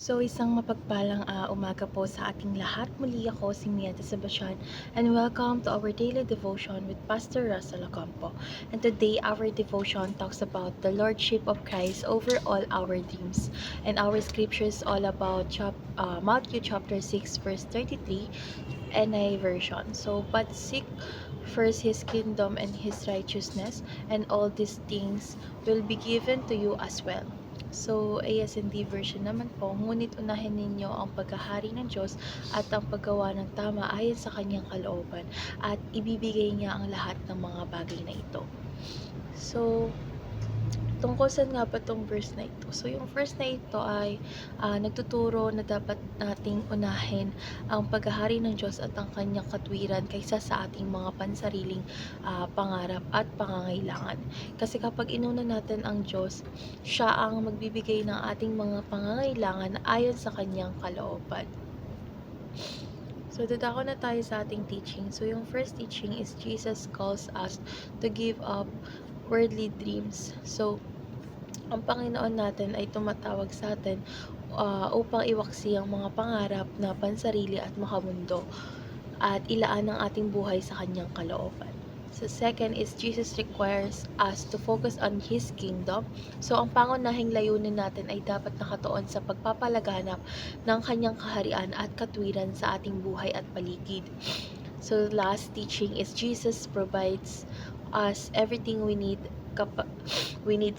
So, isang mapagpalang umaga po sa ating lahat. Muli ako si Mieta Sebastian and welcome to our daily devotion with Pastor Russell Ocampo. And today, our devotion talks about the Lordship of Christ over all our dreams. And our scripture is all about Matthew chapter 6 verse 33 NI version. So, but seek first His kingdom and His righteousness, and all these things will be given to you as well. So, ASND version naman po, ngunit unahin ninyo ang paghahari ng Diyos at ang paggawa ng tama ayon sa kanyang kalooban at ibibigay niya ang lahat ng mga bagay na ito. So, tungkol saan nga ba 'tong verse na ito? So, yung verse na ito ay nagtuturo na dapat nating unahin ang paghahari ng Diyos at ang kanyang katwiran kaysa sa ating mga pansariling pangarap at pangangailangan. Kasi kapag inuna natin ang Diyos, siya ang magbibigay ng ating mga pangangailangan ayon sa kanyang kalooban. So, dadako na tayo sa ating teaching. So, yung first teaching is Jesus calls us to give up worldly dreams. So, ang Panginoon natin ay tumatawag sa atin upang iwaksi ang mga pangarap na pansarili at makamundo at ilaan ang ating buhay sa kanyang kalooban. So second is Jesus requires us to focus on His kingdom. So ang pangunahing layunin natin ay dapat nakatuon sa pagpapalaganap ng kanyang kaharian at katwiran sa ating buhay at paligid. So last teaching is Jesus provides us everything we need.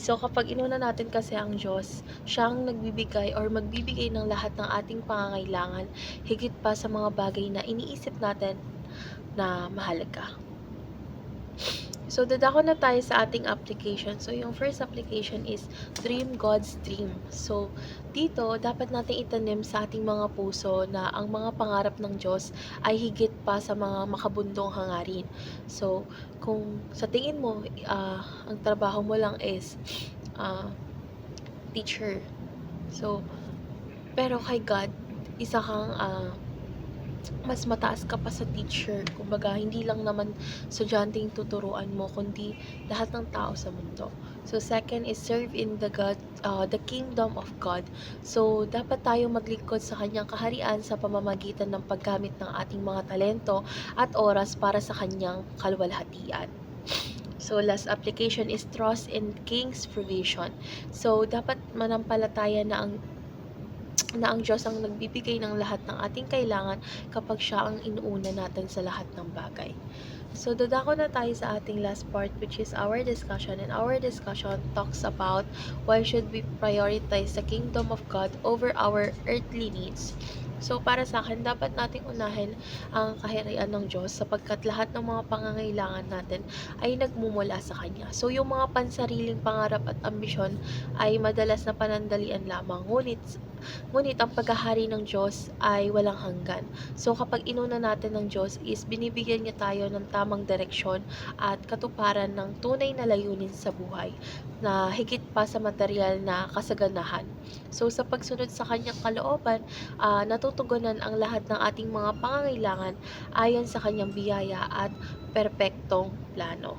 So kapag inuna natin kasi ang Diyos, siyang nagbibigay or magbibigay ng lahat ng ating pangangailangan higit pa sa mga bagay na iniisip natin na mahalaga. So, dadako na tayo sa ating application. So, yung first application is Dream God's Dream. So, dito, dapat nating itanim sa ating mga puso na ang mga pangarap ng Diyos ay higit pa sa mga makabundong hangarin. So, kung sa tingin mo, ang trabaho mo lang is teacher. So, pero kay God, isa kang mas mataas ka pa sa teacher. Kumbaga, hindi lang naman estudyante yung tuturuan mo, kundi lahat ng tao sa mundo. So, second is serve in the kingdom of God. So, dapat tayo maglingkod sa kanyang kaharian sa pamamagitan ng paggamit ng ating mga talento at oras para sa kanyang kaluwalhatian. So, last application is trust in King's provision. So, dapat manampalataya na ang Diyos ang nagbibigay ng lahat ng ating kailangan kapag siya ang inuuna natin sa lahat ng bagay. So, dadako na tayo sa ating last part, which is our discussion. And our discussion talks about why should we prioritize the kingdom of God over our earthly needs. So, para sa akin, dapat nating unahin ang kaharian ng Diyos sapagkat lahat ng mga pangangailangan natin ay nagmumula sa Kanya. So, yung mga pansariling pangarap at ambisyon ay madalas na panandalian lamang. Ngunit ang paghahari ng Diyos ay walang hanggan. So kapag inuna natin ng Diyos is binibigyan niya tayo ng tamang direksyon at katuparan ng tunay na layunin sa buhay na higit pa sa material na kasaganahan. So sa pagsunod sa kanyang kalooban, natutugunan ang lahat ng ating mga pangangailangan ayon sa kanyang biyaya at perpektong plano.